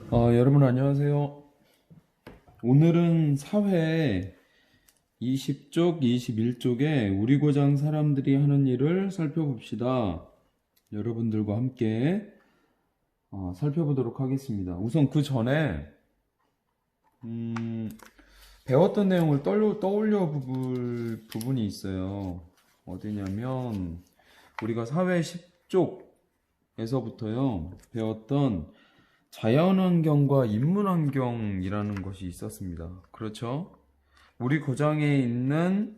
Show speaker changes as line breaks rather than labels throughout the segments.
여러분 안녕하세요. 오늘은 사회 20쪽, 21쪽에 우리 고장 사람들이 하는 일을 살펴봅시다. 여러분들과 함께 살펴보도록 하겠습니다. 우선 그 전에 배웠던 내용을 떠올려 볼 부분이 있어요. 어디냐면 우리가 사회 10쪽에서부터요 배웠던 자연환경과 인문환경이라는 것이 있었습니다. 그렇죠? 우리 고장에 있는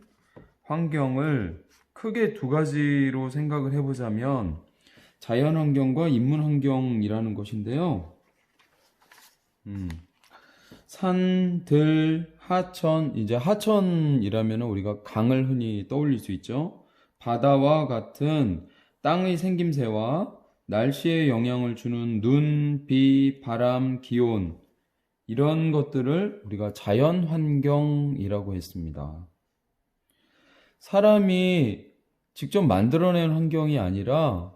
환경을 크게 두 가지로 생각을 해보자면 자연환경과 인문환경이라는 것인데요. 산, 들, 하천, 이제 하천이라면 우리가 강을 흔히 떠올릴 수 있죠. 바다와 같은 땅의 생김새와 날씨에 영향을 주는 눈, 비, 바람, 기온 이런 것들을 우리가 자연환경이라고 했습니다. 사람이 직접 만들어낸 환경이 아니라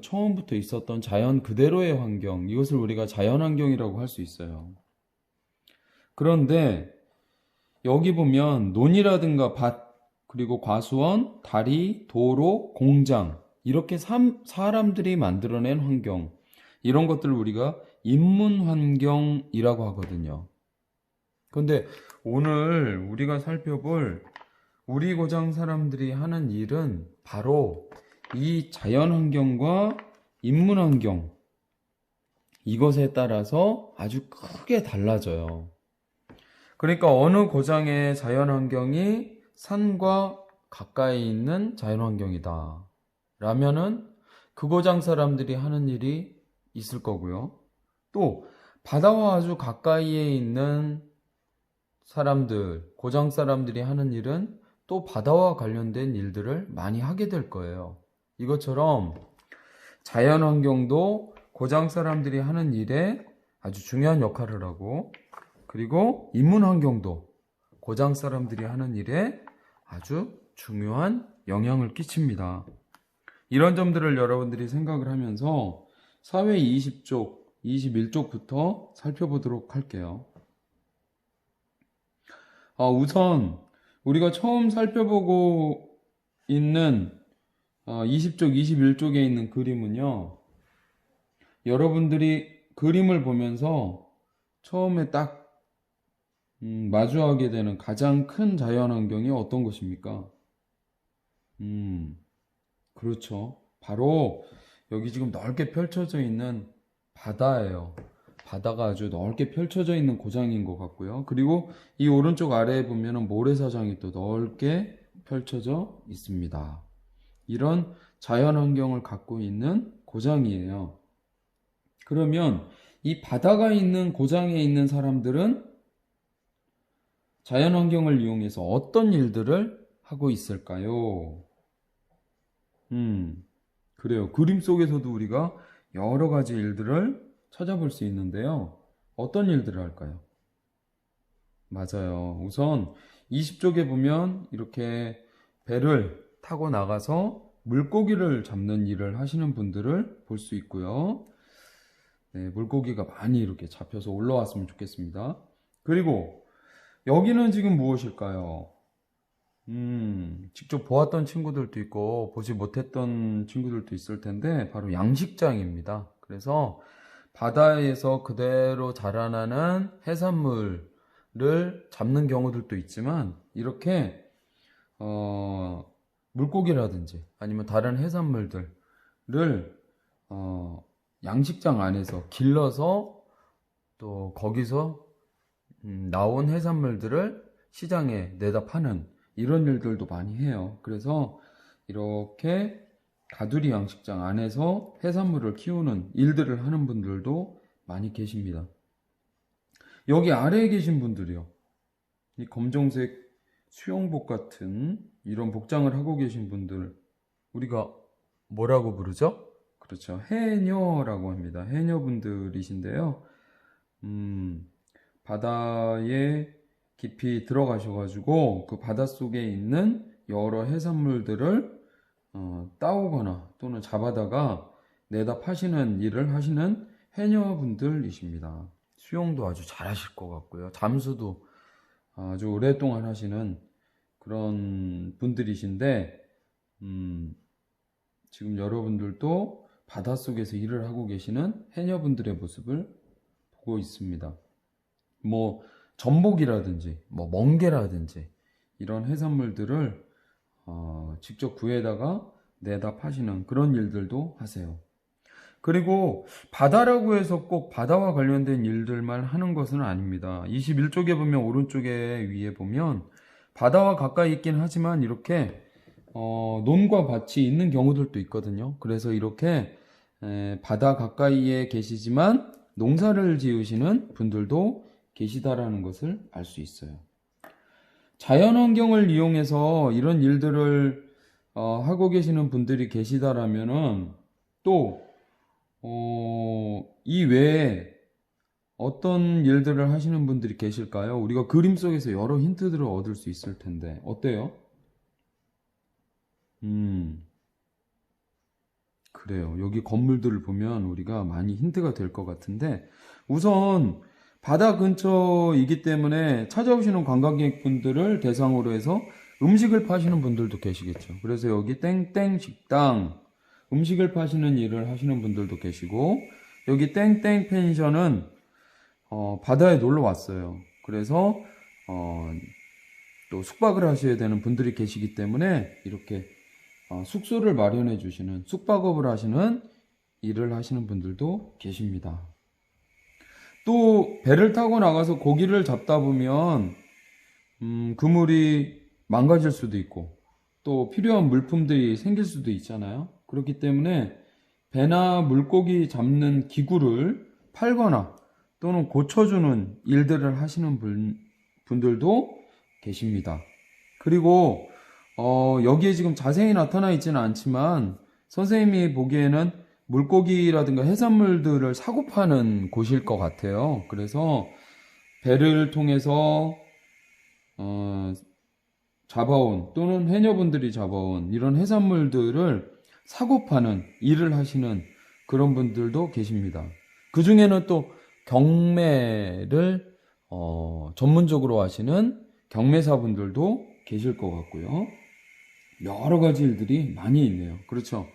처음부터 있었던 자연 그대로의 환경, 이것을 우리가 자연환경이라고 할 수 있어요. 그런데 여기 보면 논이라든가 밭, 그리고 과수원, 다리, 도로, 공장 이렇게 사람들이 만들어낸 환경, 이런 것들을 우리가 인문환경이라고 하거든요. 그런데 오늘 우리가 살펴볼 우리 고장 사람들이 하는 일은 바로 이 자연환경과 인문환경, 이것에 따라서 아주 크게 달라져요. 그러니까 어느 고장의 자연환경이 산과 가까이 있는 자연환경이다 라면은 그 고장 사람들이 하는 일이 있을 거고요. 또 바다와 아주 가까이에 있는 사람들, 고장 사람들이 하는 일은 또 바다와 관련된 일들을 많이 하게 될 거예요. 이것처럼 자연환경도 고장 사람들이 하는 일에 아주 중요한 역할을 하고, 그리고 인문환경도 고장 사람들이 하는 일에 아주 중요한 영향을 끼칩니다. 이런 점들을 여러분들이 생각을 하면서 사회 20쪽, 21쪽부터 살펴보도록 할게요. 우선 우리가 처음 살펴보고 있는 20쪽, 21쪽에 있는 그림은요, 여러분들이 그림을 보면서 처음에 딱 마주하게 되는 가장 큰 자연환경이 어떤 것입니까? 그렇죠. 바로 여기 지금 넓게 펼쳐져 있는 바다예요. 바다가 아주 넓게 펼쳐져 있는 고장인 것 같고요. 그리고 이 오른쪽 아래에 보면은 모래사장이 또 넓게 펼쳐져 있습니다. 이런 자연환경을 갖고 있는 고장이에요. 그러면 이 바다가 있는 고장에 있는 사람들은 자연환경을 이용해서 어떤 일들을 하고 있을까요? 그래요. 그림 속에서도 우리가 여러 가지 일들을 찾아볼 수 있는데요. 어떤 일들을 할까요? 맞아요. 우선 20쪽에 보면 이렇게 배를 타고 나가서 물고기를 잡는 일을 하시는 분들을 볼 수 있고요. 네, 물고기가 많이 이렇게 잡혀서 올라왔으면 좋겠습니다. 그리고 여기는 지금 무엇일까요? 직접 보았던 친구들도 있고 보지 못했던 친구들도 있을 텐데 바로 양식장입니다. 그래서 바다에서 그대로 자라나는 해산물을 잡는 경우들도 있지만 이렇게 물고기라든지 아니면 다른 해산물들을 양식장 안에서 길러서 또 거기서 나온 해산물들을 시장에 내다 파는 이런 일들도 많이 해요. 그래서 이렇게 가두리 양식장 안에서 해산물을 키우는 일들을 하는 분들도 많이 계십니다. 여기 아래에 계신 분들이요. 이 검정색 수영복 같은 이런 복장을 하고 계신 분들, 우리가 뭐라고 부르죠? 그렇죠. 해녀라고 합니다. 해녀분들이신데요. 바다에 깊이 들어가셔가지고 그 바닷속에 있는 여러 해산물들을 따오거나 또는 잡아다가 내다 파시는 일을 하시는 해녀분들이십니다. 수영도 아주 잘하실 것 같고요. 잠수도 아주 오랫동안 하시는 그런 분들이신데, 지금 여러분들도 바닷속에서 일을 하고 계시는 해녀분들의 모습을 보고 있습니다. 뭐 전복이라든지 뭐 멍게라든지 이런 해산물들을 직접 구해다가 내다 파시는 그런 일들도 하세요. 그리고 바다라고 해서 꼭 바다와 관련된 일들만 하는 것은 아닙니다. 21쪽에 보면 오른쪽에 위에 보면 바다와 가까이 있긴 하지만 이렇게 논과 밭이 있는 경우들도 있거든요. 그래서 이렇게 바다 가까이에 계시지만 농사를 지으시는 분들도 계시다라는 것을 알 수 있어요. 자연환경을 이용해서 이런 일들을 하고 계시는 분들이 계시다라면은 또 이 외에 어떤 일들을 하시는 분들이 계실까요? 우리가 그림 속에서 여러 힌트들을 얻을 수 있을 텐데 어때요? 그래요. 여기 건물들을 보면 우리가 많이 힌트가 될 것 같은데 우선 바다 근처이기 때문에 찾아오시는 관광객분들을 대상으로 해서 음식을 파시는 분들도 계시겠죠. 그래서 여기 땡땡 식당 음식을 파시는 일을 하시는 분들도 계시고 여기 땡땡 펜션은 바다에 놀러 왔어요. 그래서 또 숙박을 하셔야 되는 분들이 계시기 때문에 이렇게 숙소를 마련해 주시는 숙박업을 하시는 일을 하시는 분들도 계십니다. 또 배를 타고 나가서 고기를 잡다 보면 그물이 망가질 수도 있고 또 필요한 물품들이 생길 수도 있잖아요. 그렇기 때문에 배나 물고기 잡는 기구를 팔거나 또는 고쳐주는 일들을 하시는 분들도 계십니다. 그리고 여기에 지금 자세히 나타나 있지는 않지만 선생님이 보기에는 물고기라든가 해산물들을 사고 파는 곳일 것 같아요. 그래서 배를 통해서 잡아온 또는 해녀분들이 잡아온 이런 해산물들을 사고 파는 일을 하시는 그런 분들도 계십니다. 그 중에는 또 경매를 전문적으로 하시는 경매사분들도 계실 것 같고요. 여러 가지 일들이 많이 있네요. 그렇죠.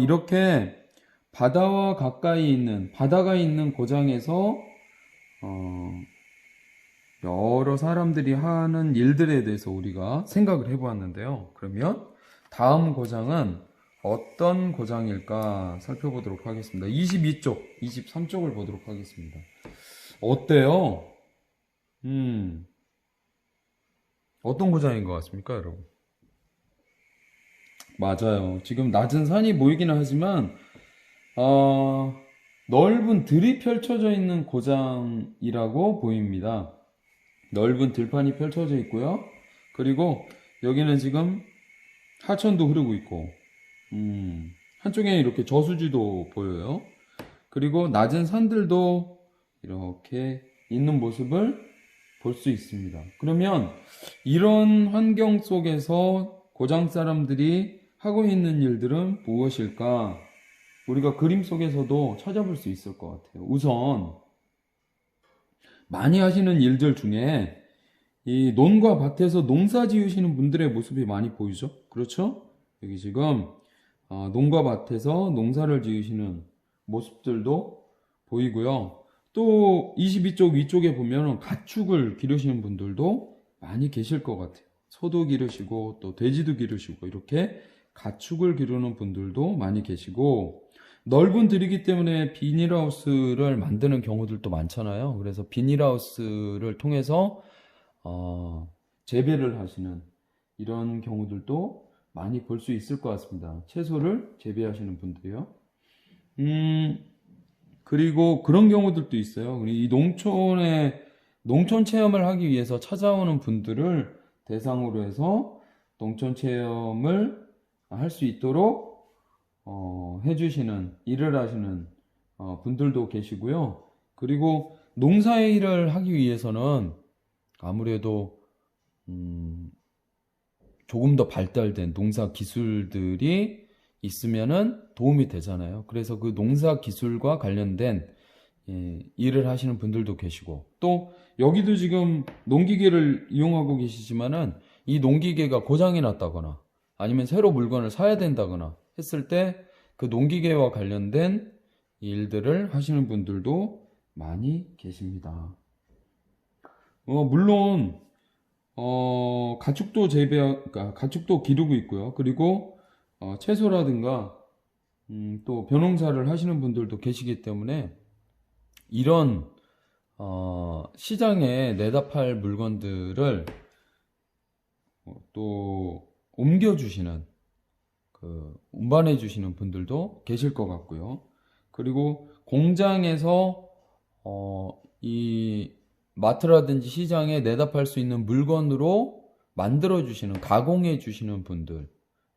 이렇게 바다와 가까이 있는 바다가 있는 고장에서 여러 사람들이 하는 일들에 대해서 우리가 생각을 해보았는데요. 그러면 다음 고장은 어떤 고장일까 살펴보도록 하겠습니다. 22쪽, 23쪽을 보도록 하겠습니다. 어때요? 어떤 고장인 것 같습니까, 여러분? 맞아요. 지금 낮은 산이 보이기는 하지만 넓은 들이 펼쳐져 있는 고장이라고 보입니다. 넓은 들판이 펼쳐져 있고요. 그리고 여기는 지금 하천도 흐르고 있고 한쪽에 이렇게 저수지도 보여요. 그리고 낮은 산들도 이렇게 있는 모습을 볼 수 있습니다. 그러면 이런 환경 속에서 고장 사람들이 하고 있는 일들은 무엇일까? 우리가 그림 속에서도 찾아볼 수 있을 것 같아요. 우선 많이 하시는 일들 중에 이 논과 밭에서 농사 지으시는 분들의 모습이 많이 보이죠? 그렇죠? 여기 지금 논과 밭에서 농사를 지으시는 모습들도 보이고요. 또 22쪽 위쪽에 보면 가축을 기르시는 분들도 많이 계실 것 같아요. 소도 기르시고 또 돼지도 기르시고 이렇게 가축을 기르는 분들도 많이 계시고 넓은 들이기 때문에 비닐하우스를 만드는 경우들도 많잖아요. 그래서 비닐하우스를 통해서 재배를 하시는 이런 경우들도 많이 볼 수 있을 것 같습니다. 채소를 재배하시는 분들이요. 그리고 그런 경우들도 있어요. 이 농촌 체험을 하기 위해서 찾아오는 분들을 대상으로 해서 농촌 체험을 할 수 있도록 해주시는 일을 하시는 분들도 계시고요. 그리고 농사의 일을 하기 위해서는 아무래도 조금 더 발달된 농사 기술들이 있으면은 도움이 되잖아요. 그래서 그 농사 기술과 관련된 일을 하시는 분들도 계시고, 또 여기도 지금 농기계를 이용하고 계시지만은 이 농기계가 고장이 났다거나 아니면 새로 물건을 사야 된다거나 했을 때 그 농기계와 관련된 일들을 하시는 분들도 많이 계십니다. 물론 가축도 그러니까 가축도 기르고 있고요. 그리고 채소라든가 또 벼농사를 하시는 분들도 계시기 때문에 이런 시장에 내다 팔 물건들을 또 옮겨주시는, 운반해 주시는 분들도 계실 것 같고요. 그리고 공장에서 이 마트라든지 시장에 내다 팔 수 있는 물건으로 만들어 주시는, 가공해 주시는 분들,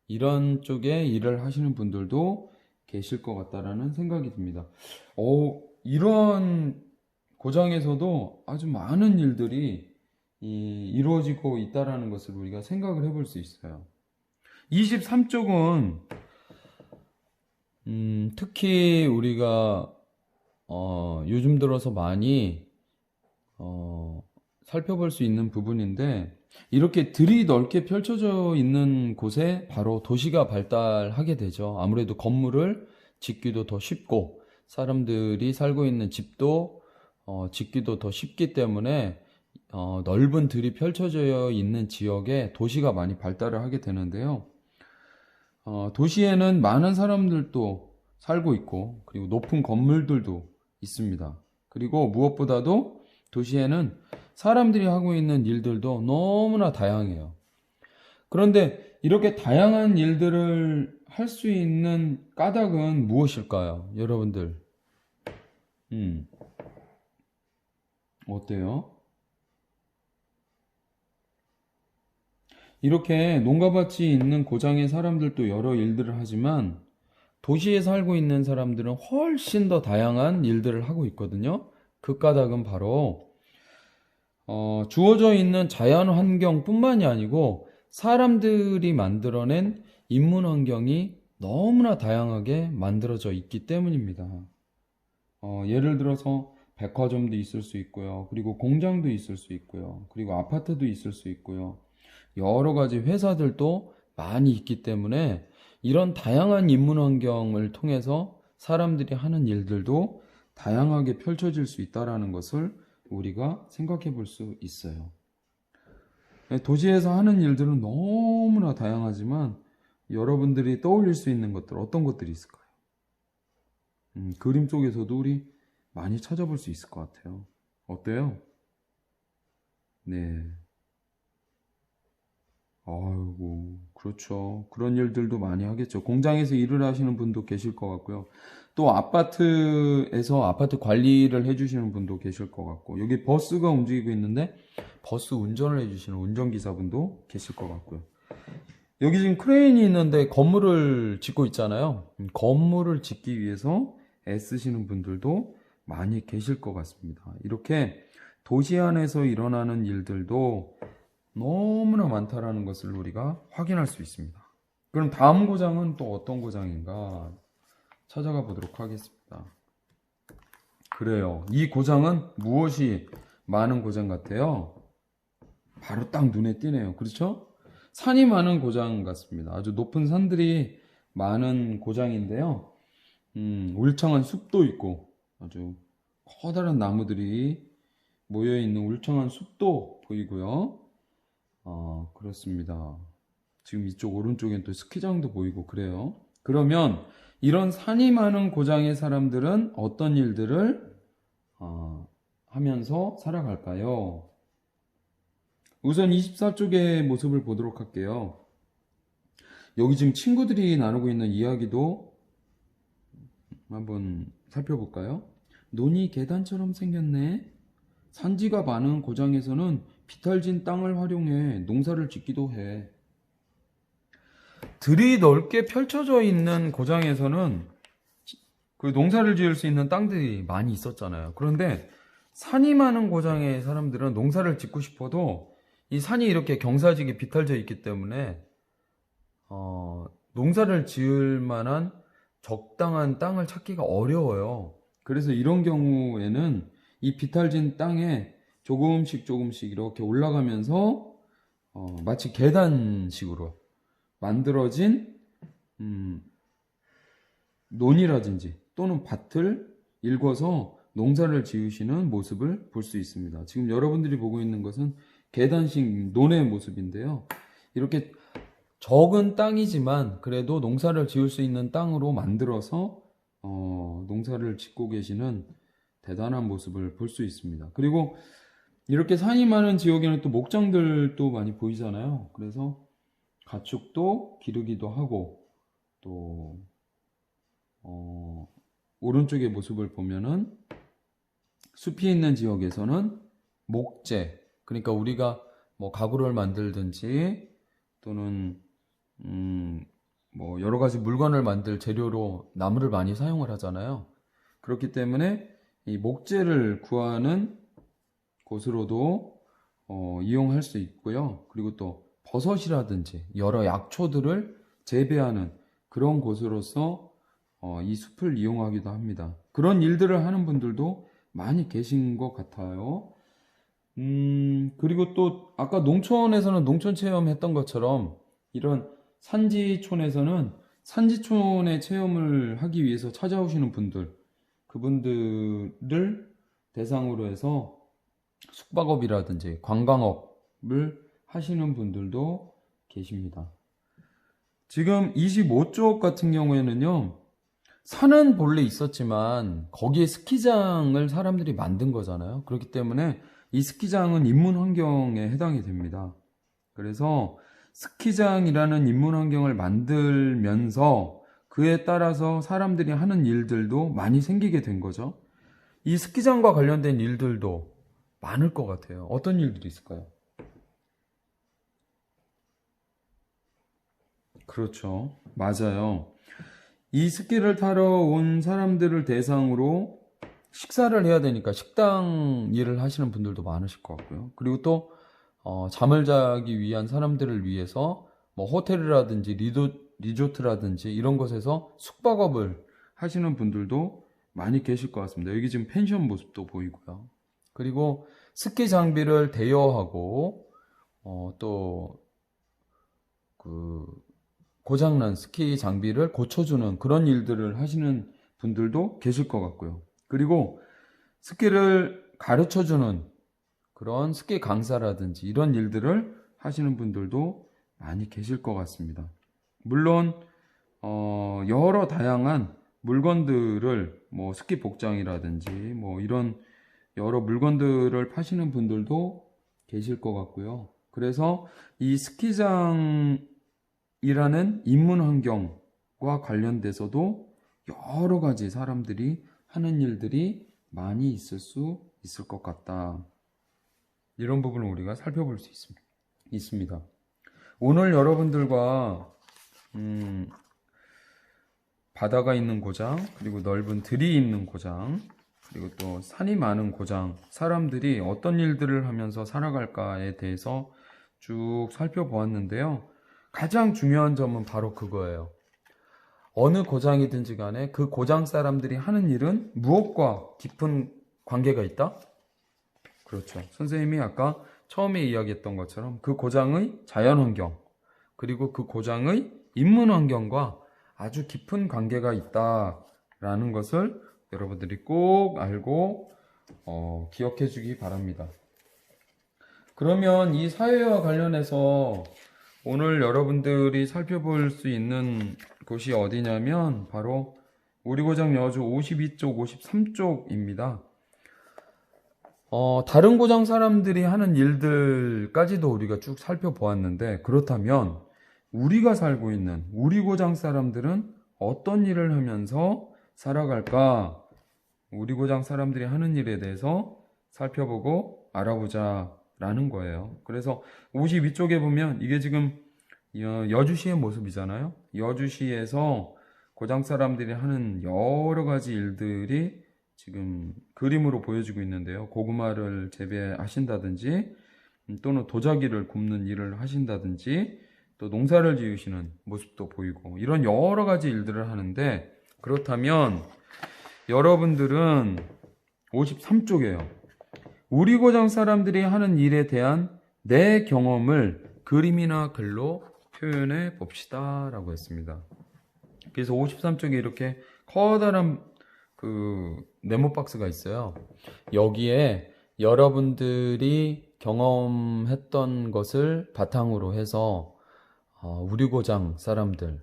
이런 쪽에 일을 하시는 분들도 계실 것 같다라는 생각이 듭니다. 이런 고장에서도 아주 많은 일들이 이루어지고 있다라는 것을 우리가 생각을 해볼 수 있어요. 23쪽은 특히 우리가 요즘 들어서 많이 살펴볼 수 있는 부분인데, 이렇게 들이 넓게 펼쳐져 있는 곳에 바로 도시가 발달하게 되죠. 아무래도 건물을 짓기도 더 쉽고 사람들이 살고 있는 집도 짓기도 더 쉽기 때문에 넓은 들이 펼쳐져 있는 지역에 도시가 많이 발달을 하게 되는데요. 도시에는 많은 사람들도 살고 있고, 그리고 높은 건물들도 있습니다. 그리고 무엇보다도 도시에는 사람들이 하고 있는 일들도 너무나 다양해요. 그런데 이렇게 다양한 일들을 할 수 있는 까닭은 무엇일까요? 여러분들, 어때요? 이렇게 농가밭이 있는 고장의 사람들도 여러 일들을 하지만 도시에 살고 있는 사람들은 훨씬 더 다양한 일들을 하고 있거든요. 그 까닭은 바로 주어져 있는 자연 환경뿐만이 아니고 사람들이 만들어낸 인문 환경이 너무나 다양하게 만들어져 있기 때문입니다. 예를 들어서 백화점도 있을 수 있고요. 그리고 공장도 있을 수 있고요. 그리고 아파트도 있을 수 있고요. 여러 가지 회사들도 많이 있기 때문에 이런 다양한 인문 환경을 통해서 사람들이 하는 일들도 다양하게 펼쳐질 수 있다는 것을 우리가 생각해 볼 수 있어요. 도시에서 하는 일들은 너무나 다양하지만 여러분들이 떠올릴 수 있는 것들, 어떤 것들이 있을까요? 그림 속에서도 우리 많이 찾아볼 수 있을 것 같아요. 어때요? 네. 아이고, 그렇죠. 그런 일들도 많이 하겠죠. 공장에서 일을 하시는 분도 계실 것 같고요. 또 아파트에서 아파트 관리를 해주시는 분도 계실 것 같고, 여기 버스가 움직이고 있는데 버스 운전을 해주시는 운전기사분도 계실 것 같고요. 여기 지금 크레인이 있는데 건물을 짓고 있잖아요. 건물을 짓기 위해서 애쓰시는 분들도 많이 계실 것 같습니다. 이렇게 도시 안에서 일어나는 일들도 너무나 많다라는 것을 우리가 확인할 수 있습니다. 그럼 다음 고장은 또 어떤 고장인가 찾아가 보도록 하겠습니다. 그래요. 이 고장은 무엇이 많은 고장 같아요? 바로 딱 눈에 띄네요. 그렇죠? 산이 많은 고장 같습니다. 아주 높은 산들이 많은 고장인데요. 울창한 숲도 있고 아주 커다란 나무들이 모여있는 울창한 숲도 보이고요. 그렇습니다. 지금 이쪽 오른쪽엔 또 스키장도 보이고 그래요. 그러면 이런 산이 많은 고장의 사람들은 어떤 일들을 하면서 살아갈까요? 우선 24쪽의 모습을 보도록 할게요. 여기 지금 친구들이 나누고 있는 이야기도 한번 살펴볼까요? 논이 계단처럼 생겼네. 산지가 많은 고장에서는 비탈진 땅을 활용해 농사를 짓기도 해. 들이 넓게 펼쳐져 있는 고장에서는 그 농사를 지을 수 있는 땅들이 많이 있었잖아요. 그런데 산이 많은 고장의 사람들은 농사를 짓고 싶어도 이 산이 이렇게 경사지게 비탈져 있기 때문에 농사를 지을 만한 적당한 땅을 찾기가 어려워요. 그래서 이런 경우에는 이 비탈진 땅에 조금씩 이렇게 올라가면서 마치 계단식으로 만들어진 논이라든지 또는 밭을 일궈서 농사를 지으시는 모습을 볼 수 있습니다. 지금 여러분들이 보고 있는 것은 계단식 논의 모습인데요. 이렇게 적은 땅이지만 그래도 농사를 지을 수 있는 땅으로 만들어서 농사를 짓고 계시는 대단한 모습을 볼 수 있습니다. 그리고 이렇게 산이 많은 지역에는 또 목장들도 많이 보이잖아요. 그래서 가축도 기르기도 하고 또 오른쪽의 모습을 보면은 숲이 있는 지역에서는 목재, 그러니까 우리가 뭐 가구를 만들든지 또는 뭐 여러 가지 물건을 만들 재료로 나무를 많이 사용을 하잖아요. 그렇기 때문에 이 목재를 구하는 곳으로도 이용할 수 있고요. 그리고 또 버섯이라든지 여러 약초들을 재배하는 그런 곳으로서 이 숲을 이용하기도 합니다. 그런 일들을 하는 분들도 많이 계신 것 같아요. 그리고 또 아까 농촌에서는 농촌 체험했던 것처럼 이런 산지촌에서는 산지촌의 체험을 하기 위해서 찾아오시는 분들, 그분들을 대상으로 해서 숙박업이라든지 관광업을 하시는 분들도 계십니다. 지금 25쪽 같은 경우에는요, 산은 본래 있었지만 거기에 스키장을 사람들이 만든 거잖아요. 그렇기 때문에 이 스키장은 인문 환경에 해당이 됩니다. 그래서 스키장이라는 인문 환경을 만들면서 그에 따라서 사람들이 하는 일들도 많이 생기게 된 거죠. 이 스키장과 관련된 일들도 많을 것 같아요. 어떤 일들이 있을까요? 그렇죠. 맞아요. 이 스키를 타러 온 사람들을 대상으로 식사를 해야 되니까 식당 일을 하시는 분들도 많으실 것 같고요. 그리고 또 잠을 자기 위한 사람들을 위해서 뭐 호텔이라든지 리조트라든지 이런 곳에서 숙박업을 하시는 분들도 많이 계실 것 같습니다. 여기 지금 펜션 모습도 보이고요. 그리고 스키 장비를 대여하고 또 그 고장난 스키 장비를 고쳐주는 그런 일들을 하시는 분들도 계실 것 같고요. 그리고 스키를 가르쳐주는 그런 스키 강사라든지 이런 일들을 하시는 분들도 많이 계실 것 같습니다. 물론 여러 다양한 물건들을 뭐 스키 복장이라든지 뭐 이런 여러 물건들을 파시는 분들도 계실 것 같고요. 그래서 이 스키장이라는 인문 환경과 관련돼서도 여러 가지 사람들이 하는 일들이 많이 있을 수 있을 것 같다. 이런 부분을 우리가 살펴볼 수 있습니다. 오늘 여러분들과 바다가 있는 고장, 그리고 넓은 들이 있는 고장, 그리고 또 산이 많은 고장, 사람들이 어떤 일들을 하면서 살아갈까에 대해서 쭉 살펴보았는데요. 가장 중요한 점은 바로 그거예요. 어느 고장이든지 간에 그 고장 사람들이 하는 일은 무엇과 깊은 관계가 있다? 그렇죠. 선생님이 아까 처음에 이야기했던 것처럼 그 고장의 자연환경, 그리고 그 고장의 인문환경과 아주 깊은 관계가 있다라는 것을 여러분들이 꼭 알고 기억해 주기 바랍니다. 그러면 이 사회와 관련해서 오늘 여러분들이 살펴볼 수 있는 곳이 어디냐면 바로 우리고장 여주 52쪽, 53쪽입니다. 다른 고장 사람들이 하는 일들까지도 우리가 쭉 살펴보았는데, 그렇다면 우리가 살고 있는 우리 고장 사람들은 어떤 일을 하면서 살아갈까? 우리 고장 사람들이 하는 일에 대해서 살펴보고 알아보자 라는 거예요. 그래서 52쪽에 보면 이게 지금 여주시의 모습이잖아요. 여주시에서 고장 사람들이 하는 여러 가지 일들이 지금 그림으로 보여지고 있는데요. 고구마를 재배하신다든지 또는 도자기를 굽는 일을 하신다든지 또 농사를 지으시는 모습도 보이고 이런 여러 가지 일들을 하는데, 그렇다면 여러분들은 53쪽이에요. 우리 고장 사람들이 하는 일에 대한 내 경험을 그림이나 글로 표현해 봅시다 라고 했습니다. 그래서 53쪽에 이렇게 커다란 그 네모 박스가 있어요. 여기에 여러분들이 경험했던 것을 바탕으로 해서 우리 고장 사람들,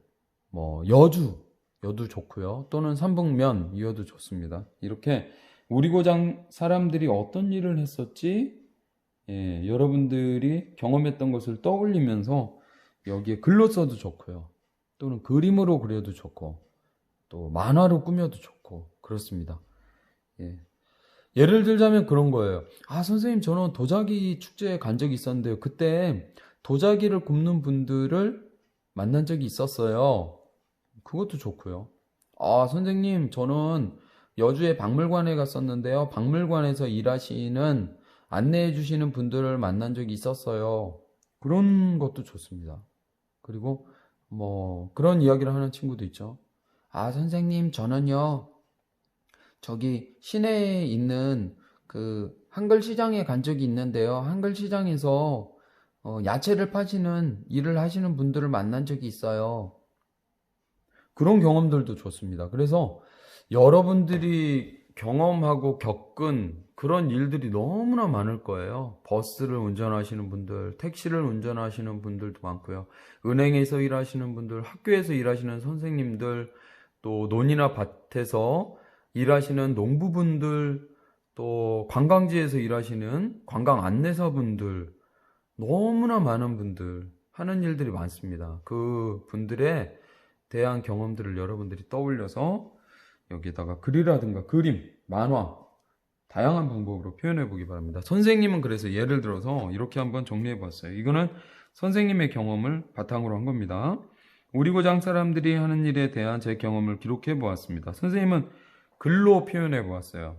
뭐 여도 좋고요. 또는 삼북면 이어도 좋습니다. 이렇게 우리 고장 사람들이 어떤 일을 했었지? 예, 여러분들이 경험했던 것을 떠올리면서 여기에 글로 써도 좋고요. 또는 그림으로 그려도 좋고 또 만화로 꾸며도 좋고 그렇습니다. 예. 예를 들자면 그런 거예요. 아, 선생님, 저는 도자기 축제에 간 적이 있었는데요. 그때 도자기를 굽는 분들을 만난 적이 있었어요. 그것도 좋고요. 아, 선생님, 저는 여주의 박물관에 갔었는데요. 박물관에서 일하시는, 안내해 주시는 분들을 만난 적이 있었어요. 그런 것도 좋습니다. 그리고 뭐 그런 이야기를 하는 친구도 있죠. 아, 선생님, 저는요, 저기 시내에 있는 그 한글 시장에 간 적이 있는데요. 한글 시장에서 야채를 파시는 일을 하시는 분들을 만난 적이 있어요. 그런 경험들도 좋습니다. 그래서 여러분들이 경험하고 겪은 그런 일들이 너무나 많을 거예요. 버스를 운전하시는 분들, 택시를 운전하시는 분들도 많고요. 은행에서 일하시는 분들, 학교에서 일하시는 선생님들, 또 논이나 밭에서 일하시는 농부분들, 또 관광지에서 일하시는 관광 안내사분들, 너무나 많은 분들 하는 일들이 많습니다. 그 분들의 대한 경험들을 여러분들이 떠올려서 여기다가 글이라든가 그림, 만화, 다양한 방법으로 표현해 보기 바랍니다. 선생님은 그래서 예를 들어서 이렇게 한번 정리해 봤어요. 이거는 선생님의 경험을 바탕으로 한 겁니다. 우리 고장 사람들이 하는 일에 대한 제 경험을 기록해 보았습니다. 선생님은 글로 표현해 보았어요.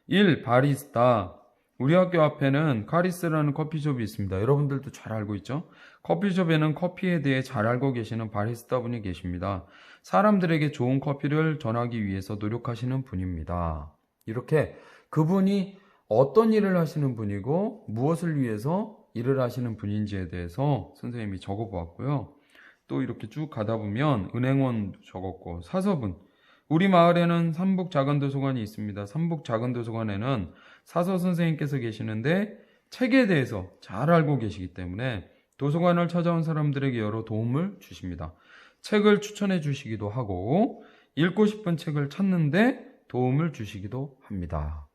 1. 바리스타. 우리 학교 앞에는 카리스라는 커피숍이 있습니다. 여러분들도 잘 알고 있죠? 커피숍에는 커피에 대해 잘 알고 계시는 바리스타 분이 계십니다. 사람들에게 좋은 커피를 전하기 위해서 노력하시는 분입니다. 이렇게 그분이 어떤 일을 하시는 분이고 무엇을 위해서 일을 하시는 분인지에 대해서 선생님이 적어 보았고요. 또 이렇게 쭉 가다 보면 은행원도 적었고 사서분. 우리 마을에는 삼북 작은 도서관이 있습니다. 삼북 작은 도서관에는 사서 선생님께서 계시는데 책에 대해서 잘 알고 계시기 때문에 도서관을 찾아온 사람들에게 여러 도움을 주십니다. 책을 추천해 주시기도 하고 읽고 싶은 책을 찾는데 도움을 주시기도 합니다.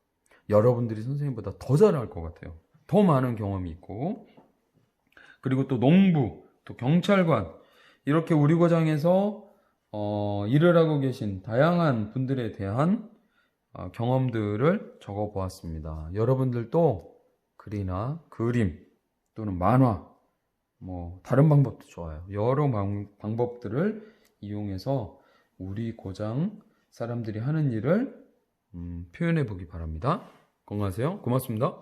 여러분들이 선생님보다 더 잘 알 것 같아요. 더 많은 경험이 있고 그리고 또 농부, 또 경찰관 이렇게 우리 고장에서 일을 하고 계신 다양한 분들에 대한 경험들을 적어 보았습니다. 여러분들도 글이나 그림 또는 만화 뭐 다른 방법도 좋아요. 여러 방법들을 이용해서 우리 고장 사람들이 하는 일을 표현해 보기 바랍니다. 건강하세요. 고맙습니다.